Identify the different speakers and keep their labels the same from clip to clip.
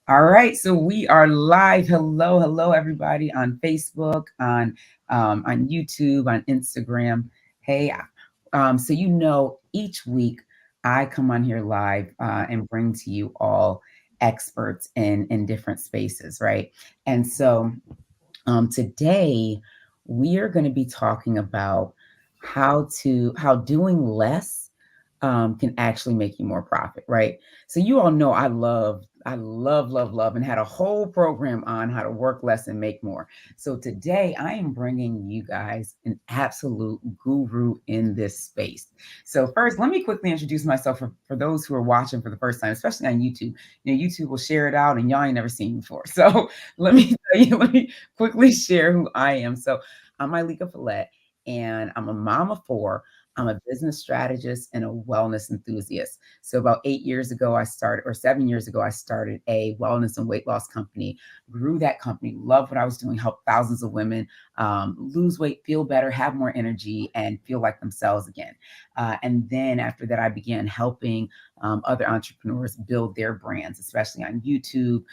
Speaker 1: All right, so we are live. Hello, hello, everybody on Facebook, on YouTube, on Instagram. Hey, so each week I come on here live and bring to you all experts in different spaces, right? And so today we are going to be talking about how doing less can actually make you more profit, right? So you all know I love, and had a whole program on how to work less and make more. So today I am bringing you guys an absolute guru in this space. So first, let me quickly introduce myself for those who are watching for the first time, especially on YouTube. YouTube will share it out and y'all ain't never seen me before. So let me quickly share who I am. So I'm Mylika Follett, and I'm a mom of four. I'm a business strategist and a wellness enthusiast. So about 8 years ago, I started, or 7 years ago, I started a wellness and weight loss company, grew that company, loved what I was doing, helped thousands of women lose weight, feel better, have more energy, and feel like themselves again. And then after that, I began helping other entrepreneurs build their brands, especially on YouTube,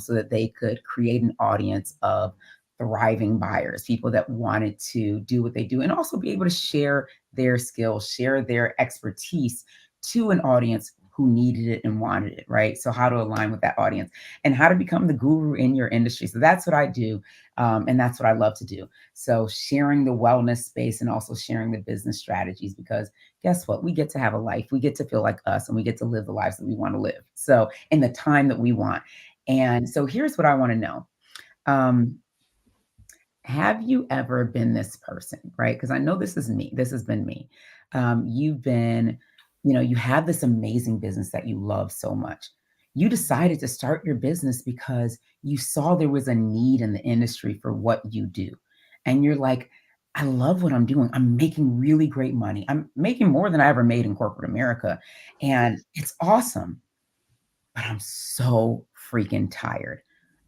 Speaker 1: so that they could create an audience of thriving buyers, people that wanted to do what they do and also be able to share their skills, share their expertise to an audience who needed it and wanted it, right? So how to align with that audience and how to become the guru in your industry. So that's what I do. And that's what I love to do. So sharing the wellness space and also sharing the business strategies, because guess what? We get to have a life. We get to feel like us and we get to live the lives that we want to live. So in the time that we want. And so here's what I want to know. Um, have you ever been this person, right? Because I know this is me. This has been me. You've been, you have this amazing business that you love so much. You decided to start your business because you saw there was a need in the industry for what you do. And you're like, I love what I'm doing. I'm making really great money. I'm making more than I ever made in corporate America. And it's awesome, but I'm so freaking tired.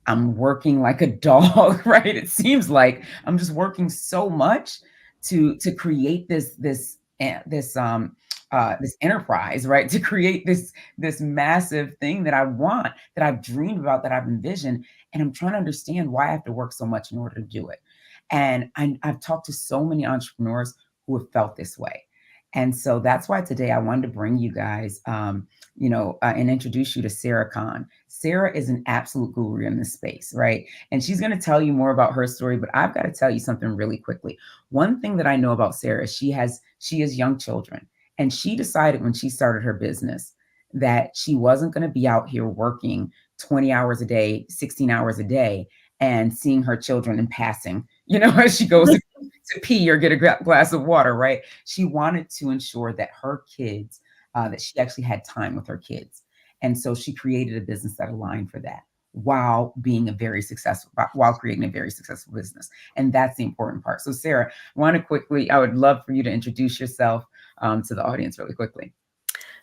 Speaker 1: I'm working like a dog, right? It seems like I'm just working so much to create this enterprise, right? To create this massive thing that I want, that I've dreamed about, that I've envisioned, and I'm trying to understand why I have to work so much in order to do it. And I've talked to so many entrepreneurs who have felt this way. And so that's why today I wanted to bring you guys, and introduce you to Sarah Khan. Sarah is an absolute guru in this space, right? And she's going to tell you more about her story, but I've got to tell you something really quickly. One thing that I know about Sarah is she has young children, and she decided when she started her business that she wasn't going to be out here working 20 hours a day, 16 hours a day, and seeing her children in passing, as she goes to pee or get a glass of water, right? She wanted to ensure that her kids, that she actually had time with her kids. And so she created a business that aligned for that while while creating a very successful business. And that's the important part. So Sarah, I would love for you to introduce yourself to the audience really quickly.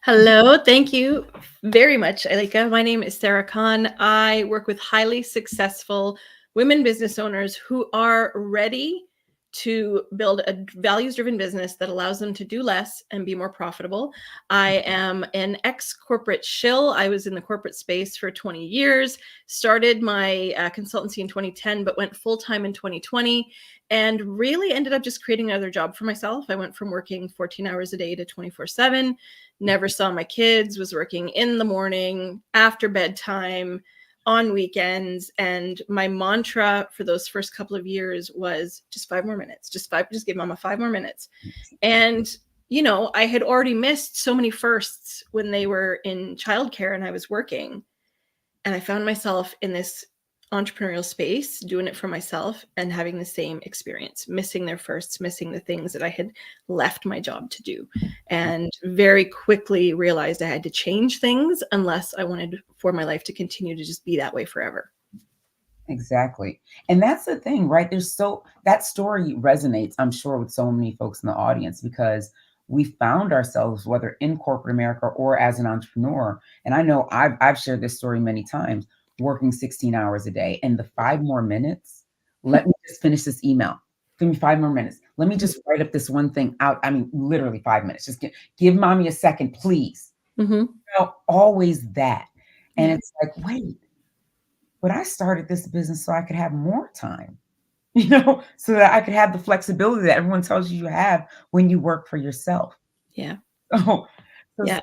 Speaker 2: Hello, thank you very much, Mylika. My name is Sarah Khan. I work with highly successful women business owners who are ready to build a values-driven business that allows them to do less and be more profitable. I am an ex-corporate shill. I was in the corporate space for 20 years, started my consultancy in 2010, but went full-time in 2020, and really ended up just creating another job for myself. I went from working 14 hours a day to 24/7. Never saw my kids, was working in the morning, after bedtime, on weekends. And my mantra for those first couple of years was just 5 more minutes, just give mama 5 more minutes. And, I had already missed so many firsts when they were in childcare and I was working. And I found myself in this entrepreneurial space, doing it for myself and having the same experience, missing their firsts, missing the things that I had left my job to do. And very quickly realized I had to change things unless I wanted for my life to continue to just be that way forever.
Speaker 1: Exactly. And that's the thing, right? That story resonates, I'm sure, with so many folks in the audience, because we found ourselves, whether in corporate America or as an entrepreneur. And I know I've shared this story many times, working 16 hours a day, and the 5 more minutes, let me just finish this email. Give me 5 more minutes. Let me just write up this one thing out. I mean, literally 5 minutes. Just give mommy a second, please.
Speaker 2: Mm-hmm.
Speaker 1: Always that. And
Speaker 2: Yeah.
Speaker 1: it's like, wait, but I started this business so I could have more time, so that I could have the flexibility that everyone tells you have when you work for yourself.
Speaker 2: Yeah.
Speaker 1: Oh, so,
Speaker 2: Yeah.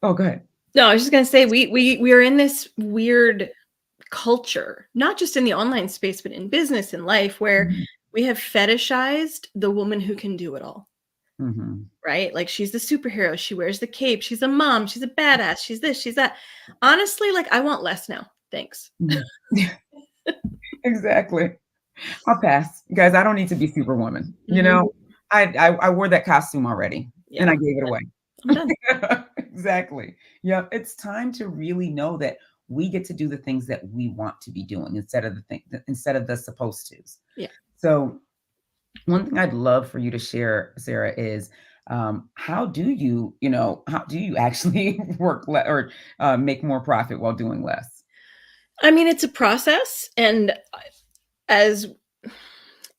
Speaker 1: oh, go ahead.
Speaker 2: No, I was just gonna say we are in this weird culture, not just in the online space, but in business and life, where
Speaker 1: Mhm.
Speaker 2: we have fetishized the woman who can do it all.
Speaker 1: Mhm.
Speaker 2: Right? Like she's the superhero. She wears the cape. She's a mom. She's a badass. She's this. She's that. Honestly, like I want less now. Thanks.
Speaker 1: Mhm. Exactly. I'll pass. Guys, I don't need to be Superwoman,
Speaker 2: Mhm.
Speaker 1: I wore that costume already, and
Speaker 2: Yeah,
Speaker 1: I gave it away.
Speaker 2: I'm done.
Speaker 1: Exactly. Yeah, it's time to really know that we get to do the things that we want to be doing instead of the supposed tos.
Speaker 2: Yeah.
Speaker 1: So, one thing I'd love for you to share, Sarah, is how do you actually or make more profit while doing less?
Speaker 2: I mean, it's a process, and as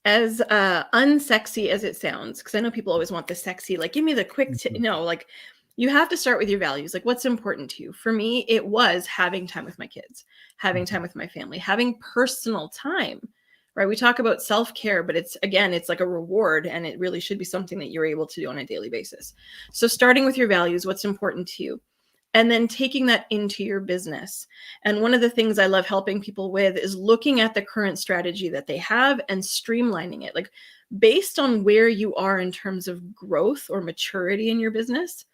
Speaker 2: unsexy as it sounds, because I know people always want the sexy, like give me the quick.
Speaker 1: Mhm.
Speaker 2: No, like you have to start with your values. Like what's important to you. For me, it was having time with my kids, having time with my family, having personal time. Right? We talk about self care, but it's like a reward, and it really should be something that you're able to do on a daily basis. So starting with your values, what's important to you, and then taking that into your business. And one of the things I love helping people with is looking at the current strategy that they have and streamlining it. Like based on where you are in terms of growth or maturity in your business,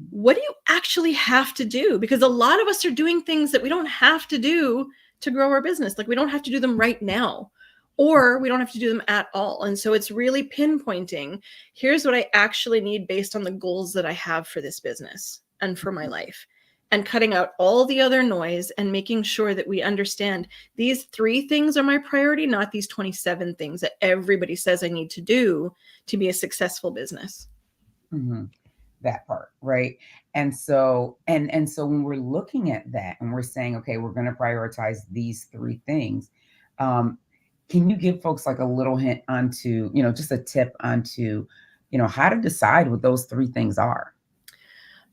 Speaker 2: what do you actually have to do? Because a lot of us are doing things that we don't have to do to grow our business. Like we don't have to do them right now, or we don't have to do them at all. And so it's really pinpointing, here's what I actually need based on the goals that I have for this business and for my life, and cutting out all the other noise and making sure that we understand these 3 things are my priority, not these 27 things that everybody says I need to do to be a successful business.
Speaker 1: Mhm. That part, right? And so when we're looking at that and we're saying, okay, we're going to prioritize these 3 things, um, can you give folks like a little hint onto, just a tip onto, how to decide what those 3 things are?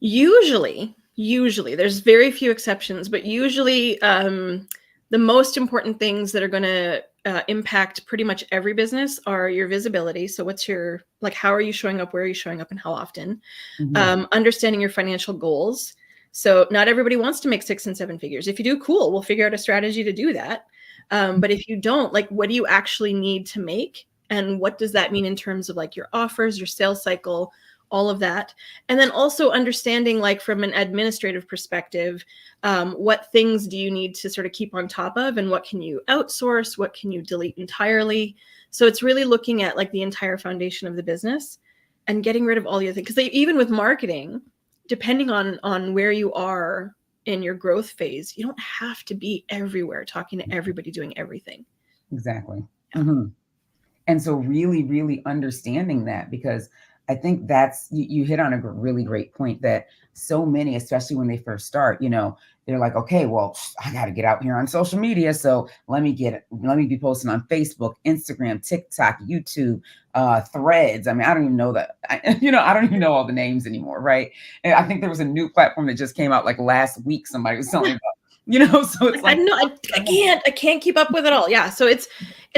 Speaker 2: Usually, there's very few exceptions, but usually, the most important things that are going to impact pretty much every business are your visibility. So, what's your like? How are you showing up? Where are you showing up? And how often?
Speaker 1: Mhm.
Speaker 2: Understanding your financial goals. So, not everybody wants to make 6 and 7 figures. If you do, cool. We'll figure out a strategy to do that. But if you don't, like, what do you actually need to make? And what does that mean in terms of like your offers, your sales cycle, all of that? And then also understanding, like, from an administrative perspective, what things do you need to sort of keep on top of, and what can you outsource? What can you delete entirely? So it's really looking at like the entire foundation of the business and getting rid of all the other things. Because even with marketing, depending on where you are in your growth phase, you don't have to be everywhere talking to everybody, doing everything.
Speaker 1: Exactly.
Speaker 2: Yeah.
Speaker 1: Mhm. And so really, really understanding that, because I think you hit on a really great point that so many, especially when they first start, they're like, okay, well, I got to get out here on social media. So let me be posting on Facebook, Instagram, TikTok, YouTube, threads. I mean, I don't even know that, I don't even know all the names anymore. Right. And I think there was a new platform that just came out like last week. Somebody was telling me about, so it's
Speaker 2: Like, I
Speaker 1: like,
Speaker 2: know I can't keep up with it all. Yeah. So it's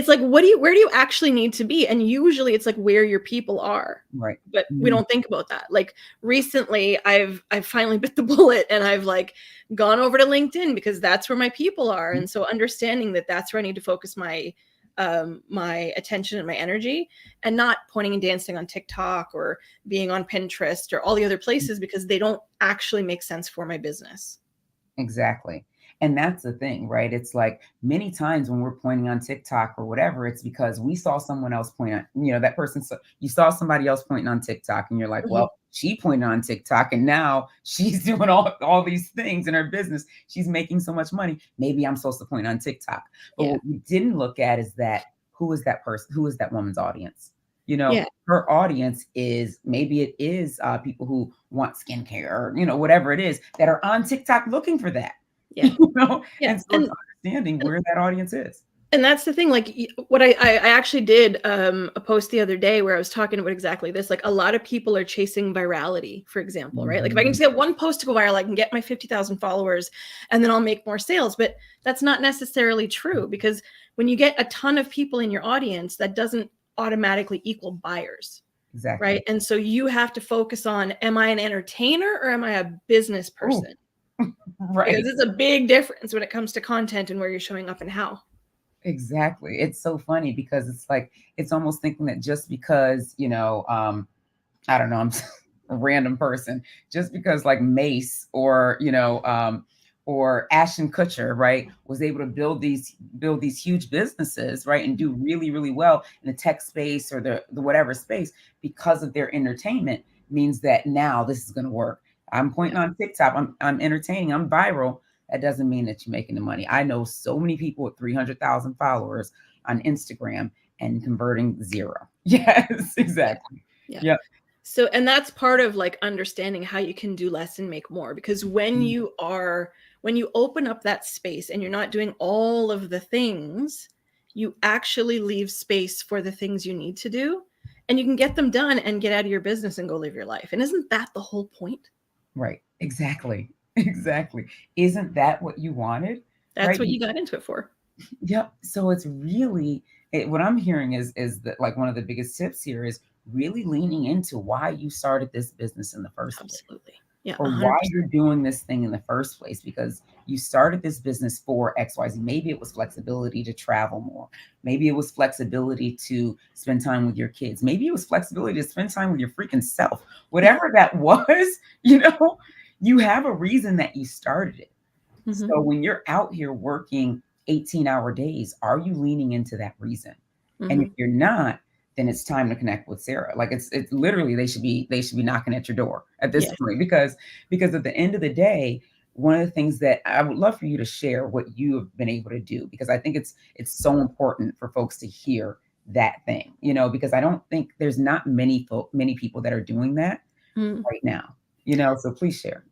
Speaker 2: like, where do you actually need to be? And usually it's like where your people are.
Speaker 1: right.
Speaker 2: But we
Speaker 1: Mhm.
Speaker 2: don't think about that. Like recently I've finally bit the bullet, and I've like gone over to LinkedIn because that's where my people are. And so understanding that that's where I need to focus my attention and my energy, and not pointing and dancing on TikTok or being on Pinterest or all the other places, because they don't actually make sense for my business.
Speaker 1: Exactly. And that's the thing, right? It's like many times when we're pointing on TikTok or whatever, it's because we saw someone else point on, that person. So you saw somebody else pointing on TikTok and you're like,
Speaker 2: Mhm.
Speaker 1: well, she pointed on TikTok and now she's doing all these things in her business. She's making so much money. Maybe I'm supposed to point on TikTok. But
Speaker 2: Yeah.
Speaker 1: what we didn't look at is that who is that person? Who is that woman's audience?
Speaker 2: Yeah.
Speaker 1: Her audience is maybe it is people who want skincare or whatever it is that are on TikTok looking for that.
Speaker 2: Yeah. Yeah.
Speaker 1: And so it's understanding
Speaker 2: And
Speaker 1: where that audience is.
Speaker 2: And that's the thing, like what I actually did a post the other day where I was talking about exactly this. Like a lot of people are chasing virality, for example, right? Like if I can
Speaker 1: Mhm.
Speaker 2: just get one post to go viral, I can get my 50,000 followers and then I'll make more sales. But that's not necessarily true, because when you get a ton of people in your audience, that doesn't automatically equal buyers,
Speaker 1: Exactly.
Speaker 2: right? And so you have to focus on, am I an entertainer or am I a business
Speaker 1: Oh,
Speaker 2: person? Because
Speaker 1: right.
Speaker 2: it's a big difference when it comes to content and where you're showing up and how.
Speaker 1: Exactly. It's so funny because it's like it's almost thinking that just because, I don't know, I'm a random person, just because like Mace or, or Ashton Kutcher, right, was able to build these huge businesses, right, and do really, really well in the tech space or the whatever space because of their entertainment means that now this is going to work. I'm pointing
Speaker 2: Yeah.
Speaker 1: on TikTok, I'm entertaining, I'm viral. That doesn't mean that you're making the money. I know so many people with 300,000 followers on Instagram and converting zero. Yes,
Speaker 2: Yeah.
Speaker 1: exactly.
Speaker 2: Yeah.
Speaker 1: Yeah.
Speaker 2: So, and that's part of like understanding how you can do less and make more. Because
Speaker 1: Mm,
Speaker 2: when you open up that space and you're not doing all of the things, you actually leave space for the things you need to do, and you can get them done and get out of your business and go live your life. And isn't that the whole point?
Speaker 1: right. Exactly. Exactly. Isn't that what you wanted?
Speaker 2: That's
Speaker 1: Right.
Speaker 2: what you got into it for.
Speaker 1: Yep. So it's really what I'm hearing is that like one of the biggest tips here is really leaning into why you started this business in the first place,
Speaker 2: Absolutely. Yeah,
Speaker 1: or why
Speaker 2: 100%.
Speaker 1: you're doing this thing in the first place, because you started this business for XYZ. Maybe it was flexibility to travel more. Maybe it was flexibility to spend time with your kids. Maybe it was flexibility to spend time with your freaking self. Whatever that was, you have a reason that you started it.
Speaker 2: Hmm.
Speaker 1: So when you're out here working 18-hour days, are you leaning into that reason? And if
Speaker 2: Hmm.
Speaker 1: you're not, then it's time to connect with Sarah. Like it's literally they should be knocking at your door at this
Speaker 2: Yeah.
Speaker 1: point, because at the end of the day, one of the things that I would love for you to share what you have been able to do, because I think it's so important for folks to hear that thing, because I don't think there's not many people that are doing that
Speaker 2: Mm.
Speaker 1: right now, so please share.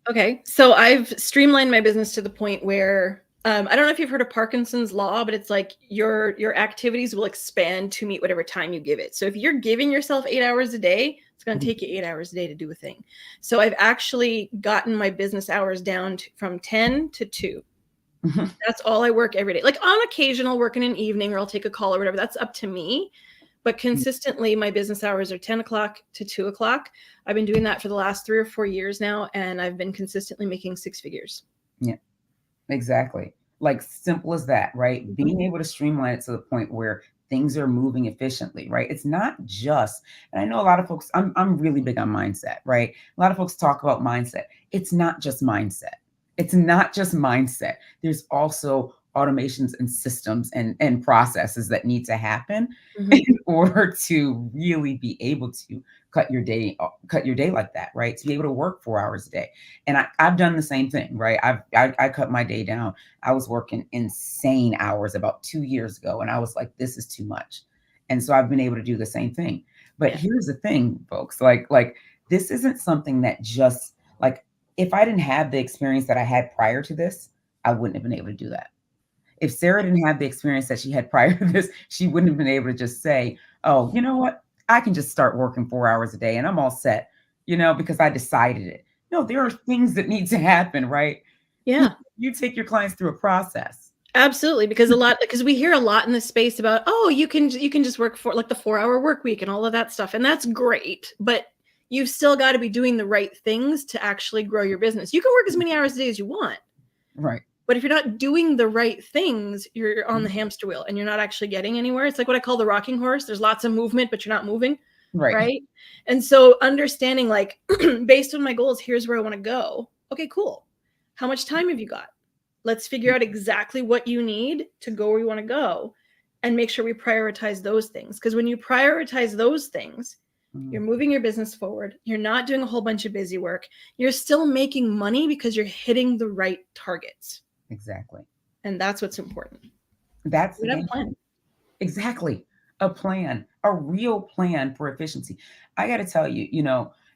Speaker 2: Okay, so I've streamlined my business to the point where I don't know if you've heard of Parkinson's Law, but it's like your activities will expand to meet whatever time you give it. So if you're giving yourself 8 hours a day, it's going to take you 8 hours a day to do a thing. So I've actually gotten my business hours down from 10 to 2. That's all I work every day. Like on occasion, I'll work in an evening or I'll take a call or whatever. That's up to me. But consistently, my business hours are 10 o'clock to 2 o'clock. I've been doing that for the last 3 or 4 years now, and I've been consistently making six figures.
Speaker 1: Yeah. Exactly. Like simple as that, right?
Speaker 2: Mhm.
Speaker 1: Being able to streamline it to the point where things are moving efficiently, right? It's not just, and I know a lot of folks, I'm really big on mindset, right? A lot of folks talk about mindset. It's not just mindset. It's not just mindset. There's also automations and systems and processes that need to happen in
Speaker 2: Mhm.
Speaker 1: order to really be able to cut your day like that, right? To be able to work 4 hours a day. And I've done the same thing, right? I cut my day down. I was working insane hours about 2 years ago, and I was like, this is too much. And so I've been able to do the same thing. But
Speaker 2: Yeah.
Speaker 1: here's the thing, folks, like this isn't something that just like if I didn't have the experience that I had prior to this, I wouldn't have been able to do that. If Sarah didn't have the experience that she had prior to this, she wouldn't have been able to just say, oh, you know what? I can just start working 4 hours a day and I'm all set, because I decided it. No, there are things that need to happen, right? You,
Speaker 2: Yeah.
Speaker 1: you take your clients through a process.
Speaker 2: Absolutely, because we hear a lot in this space about, oh, you can just work for like the 4 hour work week and all of that stuff, and that's great, but you've still got to be doing the right things to actually grow your business. You can work as many hours a day as you want,
Speaker 1: Right.
Speaker 2: but if you're not doing the right things, you're on the hamster wheel and you're not actually getting anywhere. It's like what I call the rocking horse. There's lots of movement, but you're not moving,
Speaker 1: Right.
Speaker 2: right? And so understanding like based on my goals, here's where I want to go. Okay, cool. How much time have you got? Let's figure out exactly what you need to go where you want to go and make sure we prioritize those things. Because when you prioritize those things,
Speaker 1: Mm,
Speaker 2: you're moving your business forward. You're not doing a whole bunch of busy work. You're still making money because you're hitting the right targets.
Speaker 1: exactly.
Speaker 2: And that's what's important.
Speaker 1: That's the
Speaker 2: You have a
Speaker 1: game.
Speaker 2: plan.
Speaker 1: Exactly. A plan, a real plan for efficiency. I got to tell you,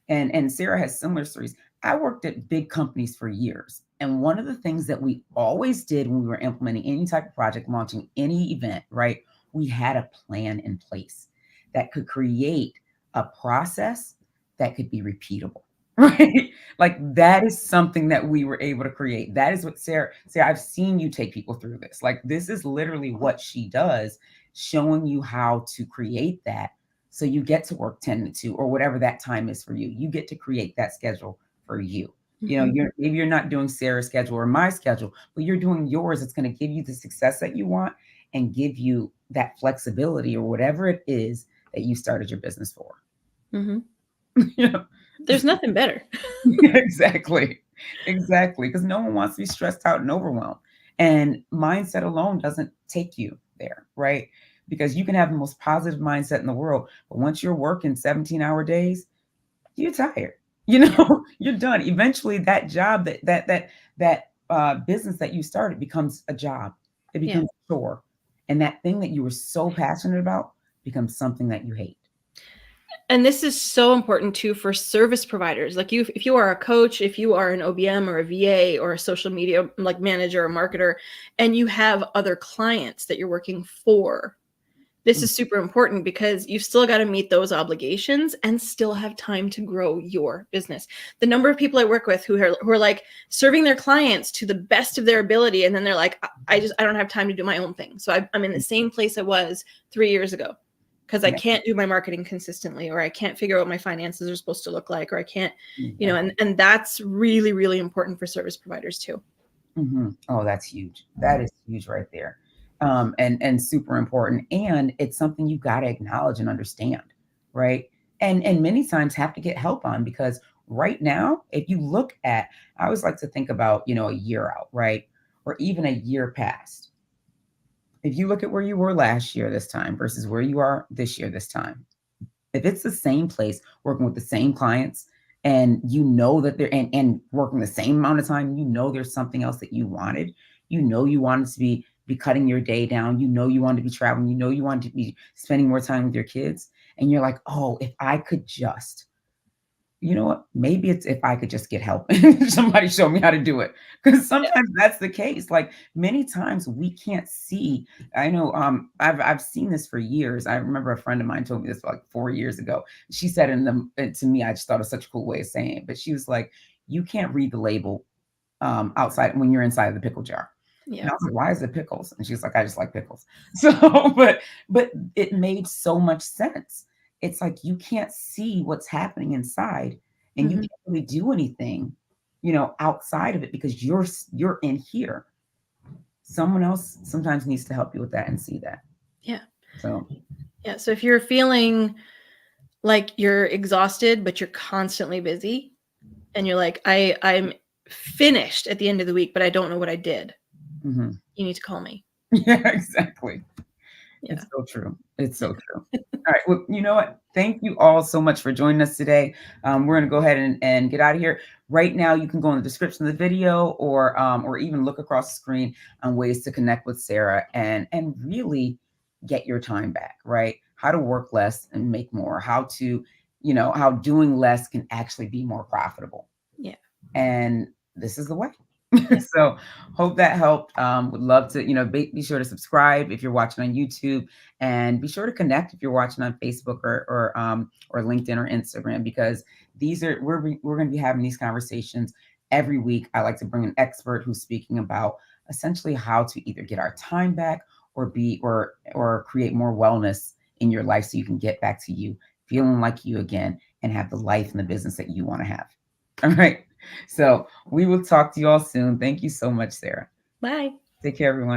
Speaker 1: and Sarah has similar stories. I worked at big companies for years. And one of the things that we always did when we were implementing any type of project, launching any event, right? We had a plan in place that could create a process that could be repeatable, right? Like that is something that we were able to create. That is what Sarah, I've seen you take people through this. Like this is literally what she does, showing you how to create that. So you get to work 10 to 2 or whatever that time is for you. You get to create that schedule for you. You know, maybe you're not doing Sarah's schedule or my schedule, but you're doing yours. It's going to give you the success that you want and give you that flexibility or whatever it is that you started your business for.
Speaker 2: Mm-hmm.
Speaker 1: You know,
Speaker 2: there's nothing better.
Speaker 1: Exactly. Because no one wants to be stressed out and overwhelmed. And mindset alone doesn't take you there, right? Because you can have the most positive mindset in the world, but once you're working 17-hour days, you're tired. You know, you're done. Eventually, that job, that business that you started becomes a job. It becomes a chore, and that thing that you were so passionate about becomes something that you hate.
Speaker 2: And this is so important too for service providers. Like if you are a coach, if you are an OBM or a VA or a social media like manager or marketer, and you have other clients that you're working for, this is super important because you've still got to meet those obligations and still have time to grow your business. The number of people I work with who are like serving their clients to the best of their ability, and then they're like, I don't have time to do my own thing. So I'm in the same place I was 3 years ago. Because I can't do my marketing consistently, or I can't figure out what my finances are supposed to look like, or I can't, you know, and that's really, really important for service providers too.
Speaker 1: Mm-hmm. Oh, that's huge. That is huge right there. And super important. And it's something you got to acknowledge and understand, right? And many times have to get help on, because right now, if you look at, I always like to think about, you know, a year out, right? Or even a year past. If you look at where you were last year this time versus where you are this year this time, if it's the same place, working with the same clients, and you know that they're and working the same amount of time, you know there's something else that you wanted. You know you wanted to be cutting your day down. You know you wanted to be traveling. You know you wanted to be spending more time with your kids. And you're like, oh, if I could just, you know what? Maybe it's if I could just get help and somebody show me how to do it. Because sometimes that's the case. Like many times we can't see. I know I've seen this for years. I remember a friend of mine told me this like 4 years ago. She said to me, I just thought it was such a cool way of saying it. But she was like, you can't read the label outside when you're inside of the pickle jar. Yeah. And I was like, why is it pickles? And she's like, I just like pickles. So, but it made so much sense. It's like you can't see what's happening inside, and you can't really do anything, you know, outside of it, because you're in here. Someone else sometimes needs to help you with that and see that.
Speaker 2: Yeah.
Speaker 1: So
Speaker 2: if you're feeling like you're exhausted, but you're constantly busy, and you're like, I'm finished at the end of the week, but I don't know what I did. You need to call me.
Speaker 1: Yeah, exactly. Yeah. It's so true. It's so true. All right. Well, you know what? Thank you all so much for joining us today. We're going to go ahead and get out of here. Right now, you can go in the description of the video, or even look across the screen on ways to connect with Sarah and really get your time back, right? How to work less and make more. How to, you know, how doing less can actually be more profitable.
Speaker 2: Yeah.
Speaker 1: And this is the way. So hope that helped. Would love to, you know, be sure to subscribe if you're watching on YouTube, and be sure to connect if you're watching on Facebook or LinkedIn or Instagram, because we're going to be having these conversations every week. I like to bring an expert who's speaking about essentially how to either get our time back or create more wellness in your life, so you can get back to you feeling like you again and have the life and the business that you want to have. All right. So we will talk to you all soon. Thank you so much, Sarah.
Speaker 2: Bye.
Speaker 1: Take care, everyone.